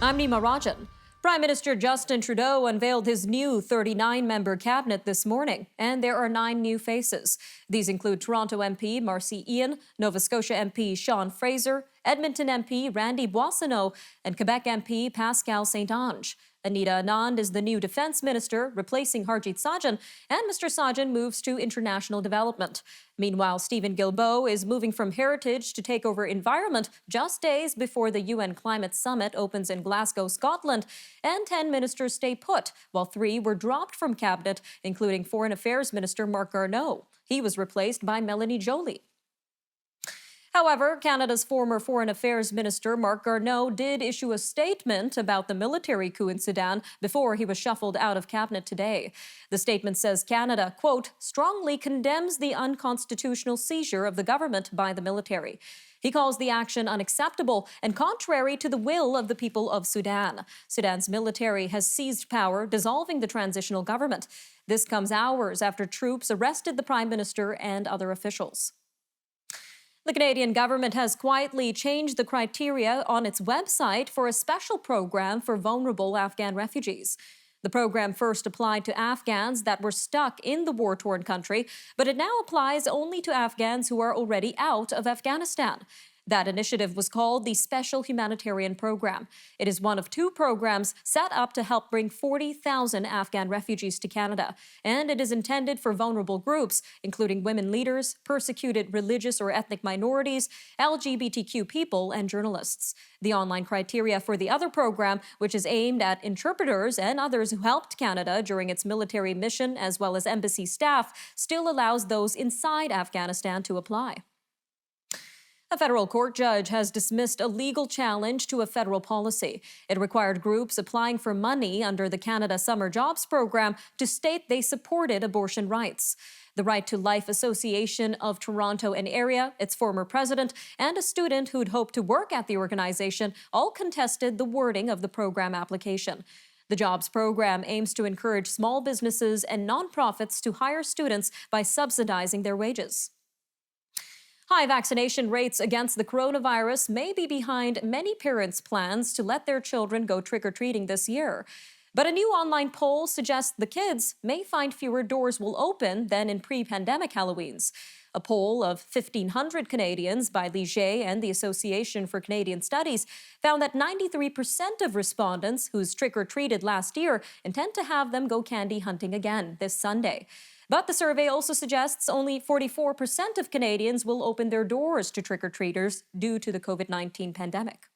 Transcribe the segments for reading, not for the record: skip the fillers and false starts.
I'm Nima Rajan. Prime Minister Justin Trudeau unveiled his new 39-member cabinet this morning, and there are 9 new faces. These include Toronto MP Marcy Ian, Nova Scotia MP Sean Fraser, Edmonton MP Randy Boissonnault, and Quebec MP Pascal Saint-Onge. Anita Anand is the new Defence Minister, replacing Harjit Sajjan, and Mr. Sajjan moves to International Development. Meanwhile, Stephen Guilbeault is moving from Heritage to take over Environment just days before the UN Climate Summit opens in Glasgow, Scotland, and 10 ministers stay put, while 3 were dropped from Cabinet, including Foreign Affairs Minister Marc Garneau. He was replaced by Melanie Joly. However, Canada's former Foreign Affairs Minister Marc Garneau did issue a statement about the military coup in Sudan before he was shuffled out of cabinet today. The statement says Canada, quote, strongly condemns the unconstitutional seizure of the government by the military. He calls the action unacceptable and contrary to the will of the people of Sudan. Sudan's military has seized power, dissolving the transitional government. This comes hours after troops arrested the Prime Minister and other officials. The Canadian government has quietly changed the criteria on its website for a special program for vulnerable Afghan refugees. The program first applied to Afghans that were stuck in the war-torn country, but it now applies only to Afghans who are already out of Afghanistan. That initiative was called the Special Humanitarian Program. It is one of 2 programs set up to help bring 40,000 Afghan refugees to Canada, and it is intended for vulnerable groups, including women leaders, persecuted religious or ethnic minorities, LGBTQ people, and journalists. The online criteria for the other program, which is aimed at interpreters and others who helped Canada during its military mission, as well as embassy staff, still allows those inside Afghanistan to apply. A federal court judge has dismissed a legal challenge to a federal policy. It required groups applying for money under the Canada Summer Jobs Program to state they supported abortion rights. The Right to Life Association of Toronto and area, its former president, and a student who'd hoped to work at the organization all contested the wording of the program application. The jobs program aims to encourage small businesses and nonprofits to hire students by subsidizing their wages. High vaccination rates against the coronavirus may be behind many parents' plans to let their children go trick-or-treating this year. But a new online poll suggests the kids may find fewer doors will open than in pre-pandemic Halloweens. A poll of 1,500 Canadians by Leger and the Association for Canadian Studies found that 93% of respondents who's trick-or-treated last year intend to have them go candy hunting again this Sunday. But the survey also suggests only 44% of Canadians will open their doors to trick-or-treaters due to the COVID-19 pandemic.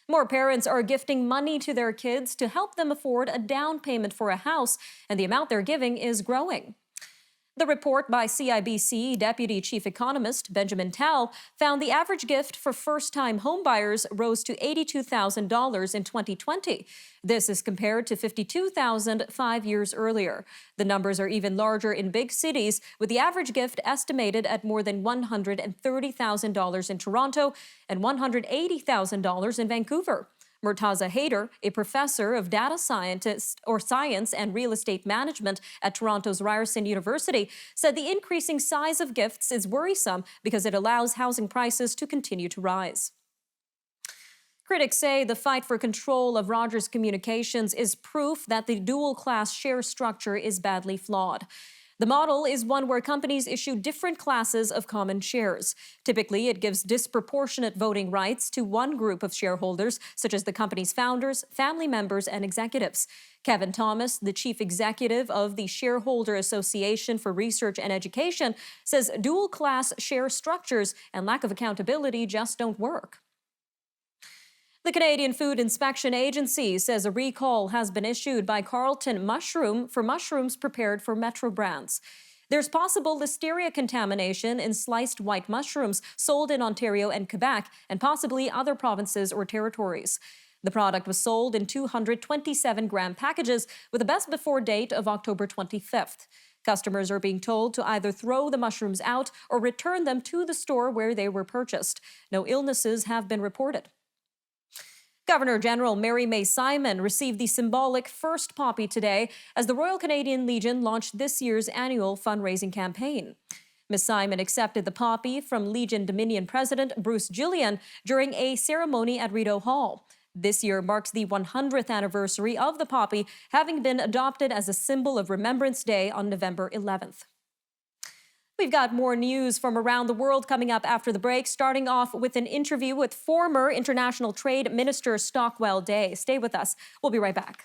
More parents are gifting money to their kids to help them afford a down payment for a house, and the amount they're giving is growing. The report by CIBC Deputy Chief Economist Benjamin Tal found the average gift for first-time homebuyers rose to $82,000 in 2020. This is compared to $52,000 5 years earlier. The numbers are even larger in big cities, with the average gift estimated at more than $130,000 in Toronto and $180,000 in Vancouver. Murtaza Haider, a professor of data science and real estate management at Toronto's Ryerson University, said the increasing size of gifts is worrisome because it allows housing prices to continue to rise. Critics say the fight for control of Rogers Communications is proof that the dual-class share structure is badly flawed. The model is one where companies issue different classes of common shares. Typically, it gives disproportionate voting rights to one group of shareholders, such as the company's founders, family members, and executives. Kevin Thomas, the chief executive of the Shareholder Association for Research and Education, says dual-class share structures and lack of accountability just don't work. The Canadian Food Inspection Agency says a recall has been issued by Carlton Mushroom for mushrooms prepared for Metro Brands. There's possible listeria contamination in sliced white mushrooms sold in Ontario and Quebec, and possibly other provinces or territories. The product was sold in 227-gram packages with a best before date of October 25th. Customers are being told to either throw the mushrooms out or return them to the store where they were purchased. No illnesses have been reported. Governor-General Mary May Simon received the symbolic first poppy today as the Royal Canadian Legion launched this year's annual fundraising campaign. Ms. Simon accepted the poppy from Legion Dominion President Bruce Gillian during a ceremony at Rideau Hall. This year marks the 100th anniversary of the poppy having been adopted as a symbol of Remembrance Day on November 11th. We've got more news from around the world coming up after the break, starting off with an interview with former International Trade Minister Stockwell Day. Stay with us. We'll be right back.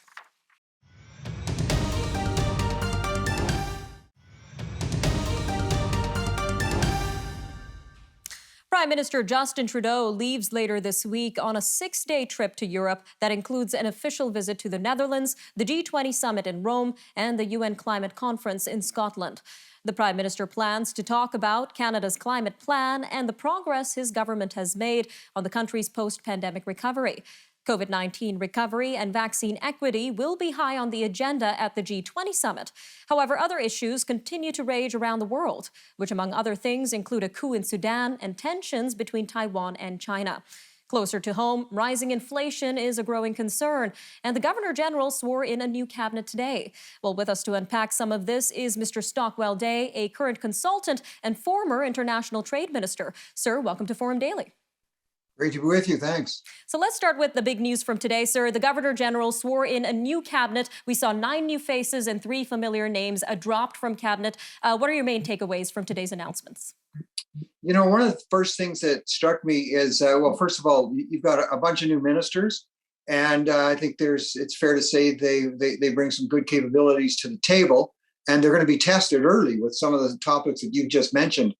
Prime Minister Justin Trudeau leaves later this week on a 6-day trip to Europe that includes an official visit to the Netherlands, the G20 summit in Rome, and the UN Climate Conference in Scotland. The Prime Minister plans to talk about Canada's climate plan and the progress his government has made on the country's post-pandemic recovery. COVID-19 recovery and vaccine equity will be high on the agenda at the G20 summit. However, other issues continue to rage around the world, which among other things include a coup in Sudan and tensions between Taiwan and China. Closer to home, rising inflation is a growing concern, and the Governor General swore in a new cabinet today. Well, with us to unpack some of this is Mr. Stockwell Day, a current consultant and former international trade minister. Sir, welcome to Forum Daily. Great to be with you. Thanks. So let's start with the big news from today, sir. The Governor General swore in a new cabinet. We saw 9 new faces and 3 familiar names dropped from cabinet. What are your main takeaways from today's announcements? You know, one of the first things that struck me is, well, first of all, you've got a bunch of new ministers, and I think it's fair to say they bring some good capabilities to the table, and they're going to be tested early with some of the topics that you've just mentioned.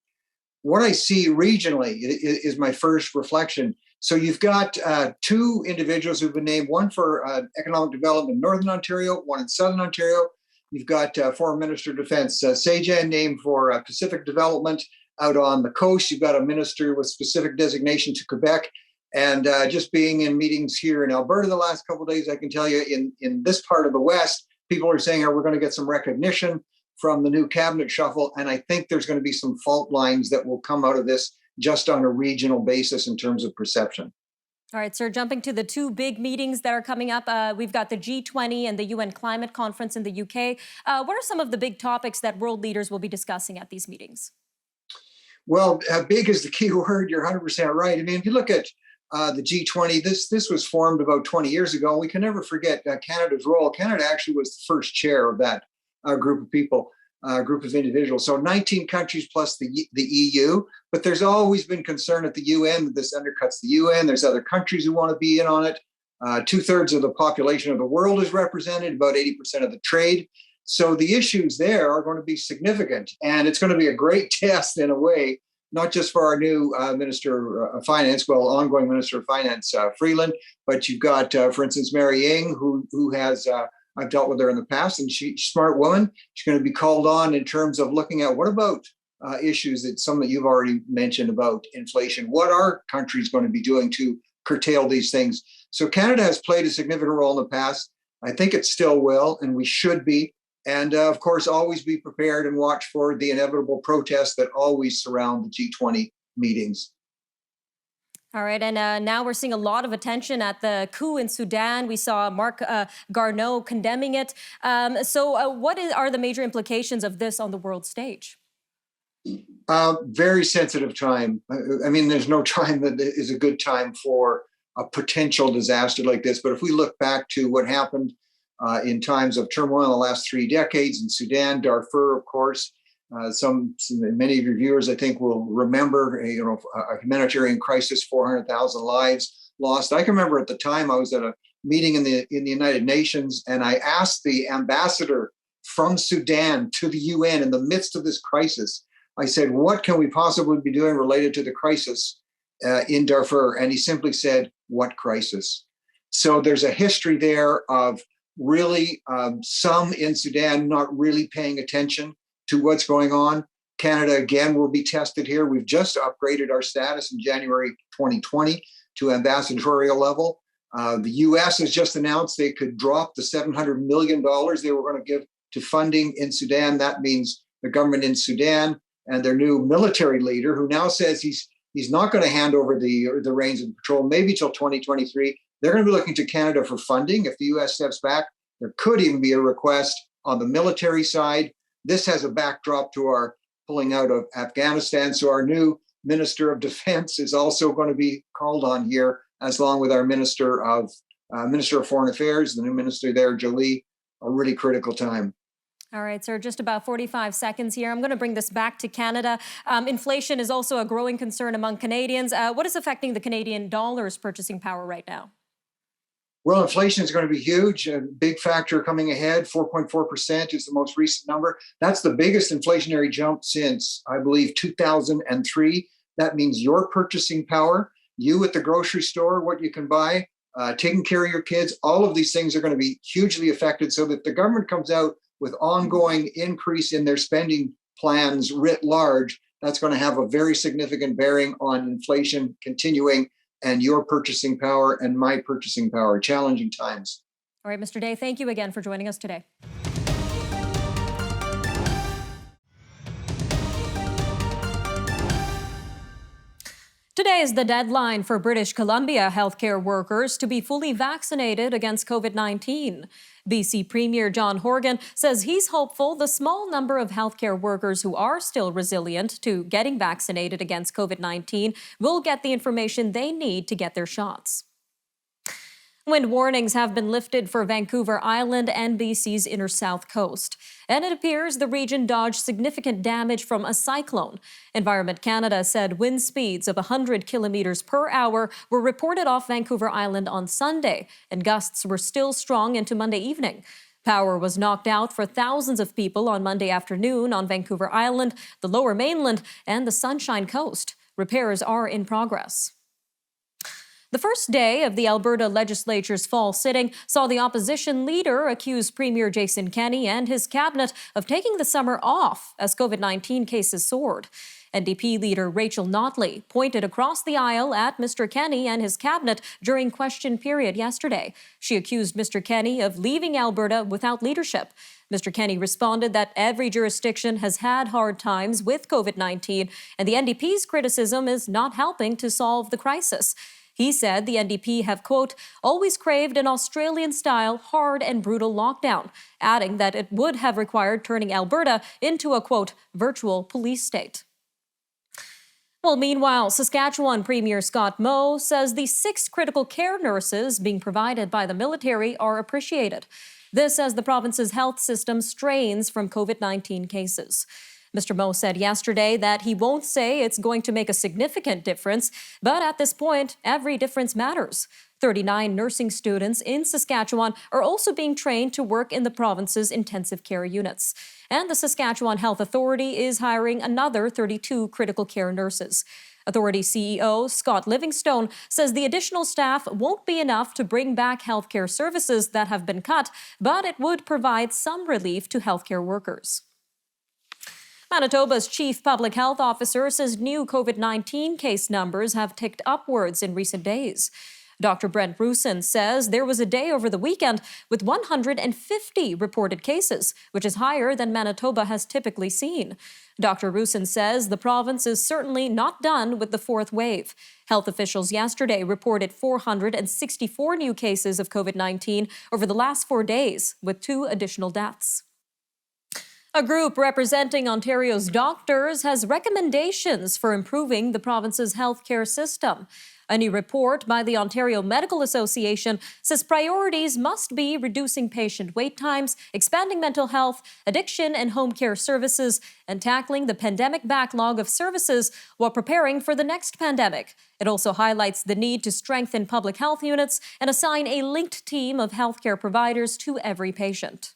What I see regionally is my first reflection. So you've got 2 individuals who've been named, one for economic development in Northern Ontario, one in Southern Ontario. You've got former Minister of Defense Sajan named for Pacific Development out on the coast. You've got a minister with specific designation to Quebec. And just being in meetings here in Alberta the last couple of days, I can tell you in this part of the West, people are saying, we're going to get some recognition from the new cabinet shuffle. And I think there's going to be some fault lines that will come out of this just on a regional basis in terms of perception. All right, sir, jumping to the 2 big meetings that are coming up, we've got the G20 and the UN Climate Conference in the UK. What are some of the big topics that world leaders will be discussing at these meetings? Well, big is the key word. You're 100% right. I mean, if you look at the G20, this was formed about 20 years ago. We can never forget Canada's role. Canada actually was the first chair of that group of people, group of individuals. So 19 countries plus the EU, but there's always been concern at the UN that this undercuts the UN. There's other countries who want to be in on it. 2/3 of the population of the world is represented, about 80% of the trade. So the issues there are going to be significant, and it's going to be a great test in a way, not just for our new Minister of Finance, ongoing Minister of Finance, Freeland, but you've got, for instance, Mary Ng, who has I've dealt with her in the past, and she's a smart woman. She's going to be called on in terms of looking at what about issues that some that you've already mentioned about inflation. What are countries going to be doing to curtail these things? So Canada has played a significant role in the past. I think it still will, and we should be. And of course, always be prepared and watch for the inevitable protests that always surround the G20 meetings. All right, and now we're seeing a lot of attention at the coup in Sudan. We saw Marc Garneau condemning it. What are the major implications of this on the world stage? Very sensitive time. I mean, there's no time that is a good time for a potential disaster like this. But if we look back to what happened in times of turmoil in the last 3 decades in Sudan, Darfur, of course, many of your viewers, I think, will remember a humanitarian crisis, 400,000 lives lost. I can remember at the time I was at a meeting in the United Nations, and I asked the ambassador from Sudan to the UN in the midst of this crisis. I said, "What can we possibly be doing related to the crisis in Darfur?" And he simply said, "What crisis?" So there's a history there of really some in Sudan not really paying attention to what's going on. Canada, again, will be tested here. We've just upgraded our status in January 2020 to ambassadorial level. The US has just announced they could drop the $700 million they were going to give to funding in Sudan. That means the government in Sudan and their new military leader, who now says he's not going to hand over the reins of patrol, maybe till 2023. They're going to be looking to Canada for funding. If the US steps back, there could even be a request on the military side. This has a backdrop to our pulling out of Afghanistan. So our new Minister of Defense is also going to be called on here as along with our Minister of Foreign Affairs, the new minister there, Jolie, a really critical time. All right, sir, just about 45 seconds here. I'm going to bring this back to Canada. Inflation is also a growing concern among Canadians. What is affecting the Canadian dollar's purchasing power right now? Well, inflation is going to be huge. A big factor coming ahead. 4.4% is the most recent number. That's the biggest inflationary jump since, I believe, 2003. That means your purchasing power, you at the grocery store, what you can buy, taking care of your kids, all of these things are going to be hugely affected. So that the government comes out with ongoing increase in their spending plans writ large, that's going to have a very significant bearing on inflation continuing and your purchasing power and my purchasing power. Challenging times. All right, Mr. Day, thank you again for joining us today. Today is the deadline for British Columbia healthcare workers to be fully vaccinated against COVID-19. BC Premier John Horgan says he's hopeful the small number of healthcare workers who are still resilient to getting vaccinated against COVID-19 will get the information they need to get their shots. Wind warnings have been lifted for Vancouver Island and BC's inner south coast. And it appears the region dodged significant damage from a cyclone. Environment Canada said wind speeds of 100 kilometers per hour were reported off Vancouver Island on Sunday, and gusts were still strong into Monday evening. Power was knocked out for thousands of people on Monday afternoon on Vancouver Island, the Lower Mainland, and the Sunshine Coast. Repairs are in progress. The first day of the Alberta legislature's fall sitting saw the opposition leader accuse Premier Jason Kenney and his cabinet of taking the summer off as COVID-19 cases soared. NDP leader Rachel Notley pointed across the aisle at Mr. Kenney and his cabinet during question period yesterday. She accused Mr. Kenney of leaving Alberta without leadership. Mr. Kenney responded that every jurisdiction has had hard times with COVID-19, and the NDP's criticism is not helping to solve the crisis. He said the NDP have, quote, always craved an Australian-style, hard and brutal lockdown, adding that it would have required turning Alberta into a, quote, virtual police state. Well, meanwhile, Saskatchewan Premier Scott Moe says the 6 critical care nurses being provided by the military are appreciated. This as the province's health system strains from COVID-19 cases. Mr. Moe said yesterday that he won't say it's going to make a significant difference, but at this point, every difference matters. 39 nursing students in Saskatchewan are also being trained to work in the province's intensive care units. And the Saskatchewan Health Authority is hiring another 32 critical care nurses. Authority CEO Scott Livingstone says the additional staff won't be enough to bring back healthcare services that have been cut, but it would provide some relief to healthcare workers. Manitoba's chief public health officer says new COVID-19 case numbers have ticked upwards in recent days. Dr. Brent Rusin says there was a day over the weekend with 150 reported cases, which is higher than Manitoba has typically seen. Dr. Rusin says the province is certainly not done with the fourth wave. Health officials yesterday reported 464 new cases of COVID-19 over the last 4 days, with 2 additional deaths. A group representing Ontario's doctors has recommendations for improving the province's healthcare system. A new report by the Ontario Medical Association says priorities must be reducing patient wait times, expanding mental health, addiction and home care services, and tackling the pandemic backlog of services while preparing for the next pandemic. It also highlights the need to strengthen public health units and assign a linked team of healthcare providers to every patient.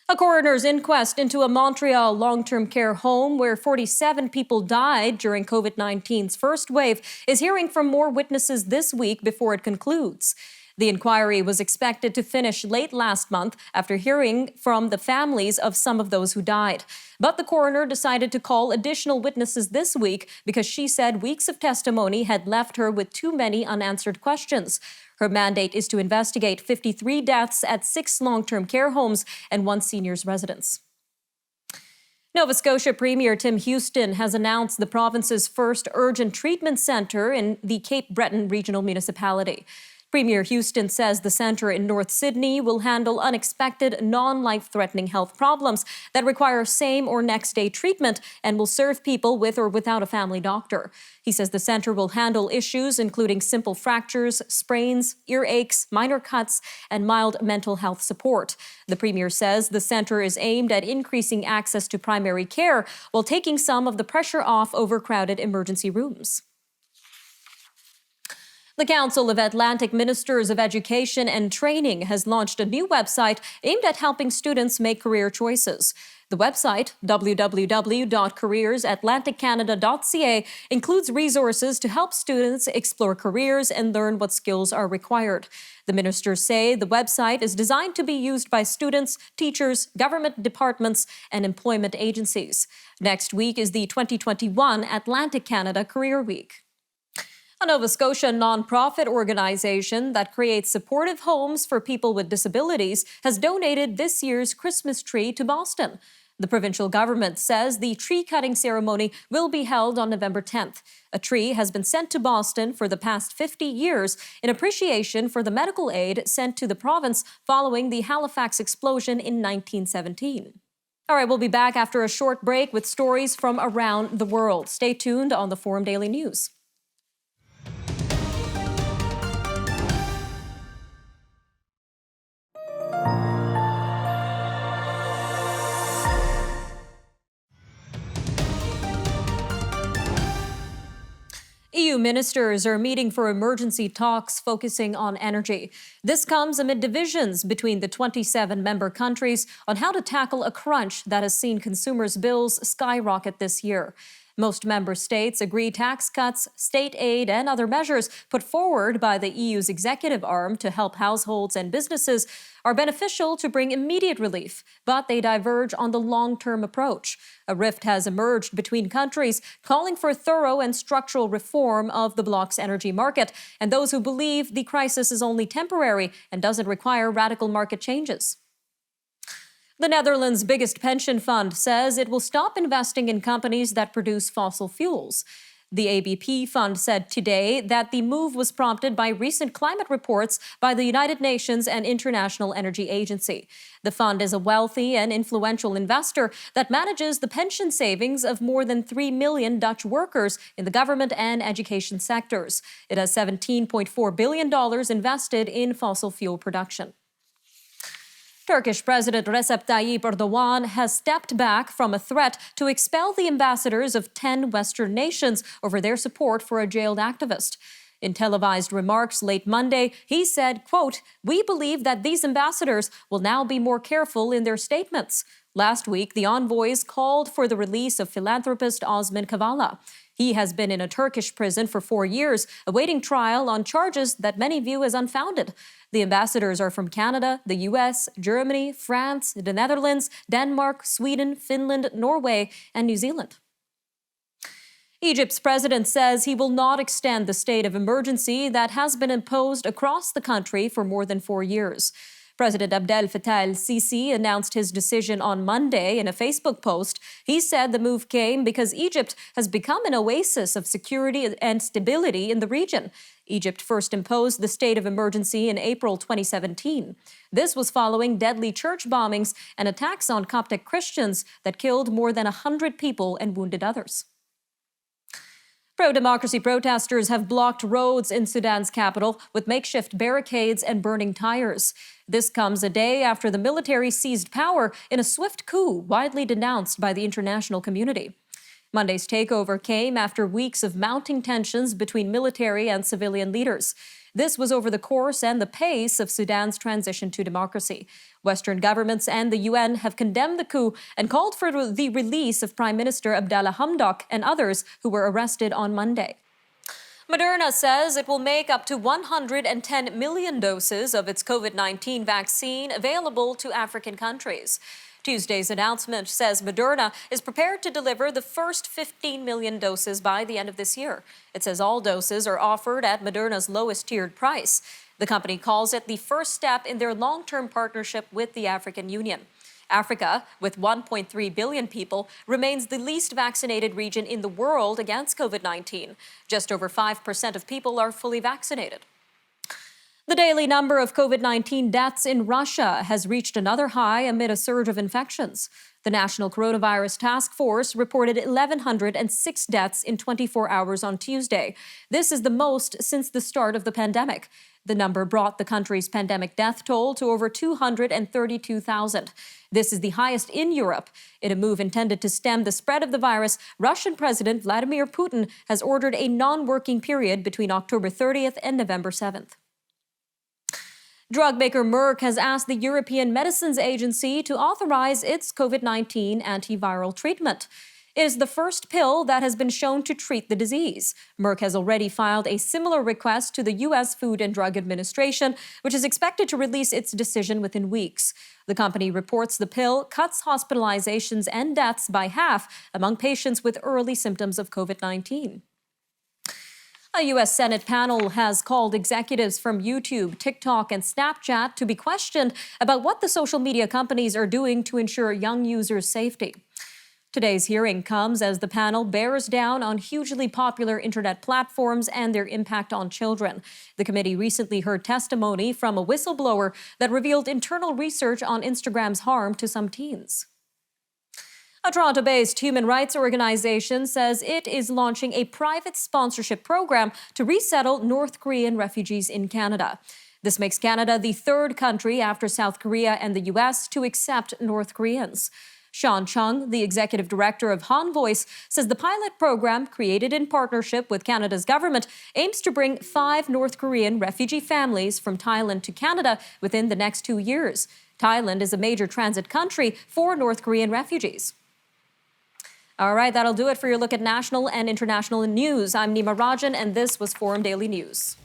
A coroner's inquest into a Montreal long-term care home where 47 people died during COVID-19's first wave is hearing from more witnesses this week before it concludes. The inquiry was expected to finish late last month after hearing from the families of some of those who died. But the coroner decided to call additional witnesses this week because she said weeks of testimony had left her with too many unanswered questions. Her mandate is to investigate 53 deaths at 6 long-term care homes and 1 seniors residence. Nova Scotia Premier Tim Houston has announced the province's first urgent treatment centre in the Cape Breton Regional Municipality. Premier Houston says the center in North Sydney will handle unexpected, non-life-threatening health problems that require same or next-day treatment and will serve people with or without a family doctor. He says the center will handle issues including simple fractures, sprains, earaches, minor cuts, and mild mental health support. The premier says the center is aimed at increasing access to primary care while taking some of the pressure off overcrowded emergency rooms. The Council of Atlantic Ministers of Education and Training has launched a new website aimed at helping students make career choices. The website, www.careersatlanticcanada.ca, includes resources to help students explore careers and learn what skills are required. The ministers say the website is designed to be used by students, teachers, government departments, and employment agencies. Next week is the 2021 Atlantic Canada Career Week. A Nova Scotia nonprofit organization that creates supportive homes for people with disabilities has donated this year's Christmas tree to Boston. The provincial government says the tree-cutting ceremony will be held on November 10th. A tree has been sent to Boston for the past 50 years in appreciation for the medical aid sent to the province following the Halifax explosion in 1917. All right, we'll be back after a short break with stories from around the world. Stay tuned on the Forum Daily News. EU ministers are meeting for emergency talks focusing on energy. This comes amid divisions between the 27 member countries on how to tackle a crunch that has seen consumers' bills skyrocket this year. Most member states agree tax cuts, state aid, and other measures put forward by the EU's executive arm to help households and businesses are beneficial to bring immediate relief, but they diverge on the long-term approach. A rift has emerged between countries calling for thorough and structural reform of the bloc's energy market, and those who believe the crisis is only temporary and doesn't require radical market changes. The Netherlands' biggest pension fund says it will stop investing in companies that produce fossil fuels. The ABP fund said today that the move was prompted by recent climate reports by the United Nations and International Energy Agency. The fund is a wealthy and influential investor that manages the pension savings of more than 3 million Dutch workers in the government and education sectors. It has $17.4 billion invested in fossil fuel production. Turkish President Recep Tayyip Erdogan has stepped back from a threat to expel the ambassadors of 10 Western nations over their support for a jailed activist. In televised remarks late Monday, he said, quote, "We believe that these ambassadors will now be more careful in their statements." Last week, the envoys called for the release of philanthropist Osman Kavala. He has been in a Turkish prison for 4 years, awaiting trial on charges that many view as unfounded. The ambassadors are from Canada, the US, Germany, France, the Netherlands, Denmark, Sweden, Finland, Norway, and New Zealand. Egypt's president says he will not extend the state of emergency that has been imposed across the country for more than 4 years. President Abdel Fattah el-Sisi announced his decision on Monday in a Facebook post. He said the move came because Egypt has become an oasis of security and stability in the region. Egypt first imposed the state of emergency in April 2017. This was following deadly church bombings and attacks on Coptic Christians that killed more than 100 people and wounded others. Pro-democracy protesters have blocked roads in Sudan's capital with makeshift barricades and burning tires. This comes a day after the military seized power in a swift coup widely denounced by the international community. Monday's takeover came after weeks of mounting tensions between military and civilian leaders. This was over the course and the pace of Sudan's transition to democracy. Western governments and the UN have condemned the coup and called for the release of Prime Minister Abdallah Hamdok and others who were arrested on Monday. Moderna says it will make up to 110 million doses of its COVID-19 vaccine available to African countries. Tuesday's announcement says Moderna is prepared to deliver the first 15 million doses by the end of this year. It says all doses are offered at Moderna's lowest tiered price. The company calls it the first step in their long-term partnership with the African Union. Africa, with 1.3 billion people, remains the least vaccinated region in the world against COVID-19. Just over 5% of people are fully vaccinated. The daily number of COVID-19 deaths in Russia has reached another high amid a surge of infections. The National Coronavirus Task Force reported 1,106 deaths in 24 hours on Tuesday. This is the most since the start of the pandemic. The number brought the country's pandemic death toll to over 232,000. This is the highest in Europe. In a move intended to stem the spread of the virus, Russian President Vladimir Putin has ordered a non-working period between October 30th and November 7th. Drug maker Merck has asked the European Medicines Agency to authorize its COVID-19 antiviral treatment. It is the first pill that has been shown to treat the disease. Merck has already filed a similar request to the U.S. Food and Drug Administration, which is expected to release its decision within weeks. The company reports the pill cuts hospitalizations and deaths by half among patients with early symptoms of COVID-19. A U.S. Senate panel has called executives from YouTube, TikTok, and Snapchat to be questioned about what the social media companies are doing to ensure young users' safety. Today's hearing comes as the panel bears down on hugely popular internet platforms and their impact on children. The committee recently heard testimony from a whistleblower that revealed internal research on Instagram's harm to some teens. A Toronto-based human rights organization says it is launching a private sponsorship program to resettle North Korean refugees in Canada. This makes Canada the third country after South Korea and the U.S. to accept North Koreans. Sean Chung, the executive director of Han Voice, says the pilot program, created in partnership with Canada's government, aims to bring 5 North Korean refugee families from Thailand to Canada within the next 2 years. Thailand is a major transit country for North Korean refugees. All right, that'll do it for your look at national and international news. I'm Nima Rajan, and this was Forum Daily News.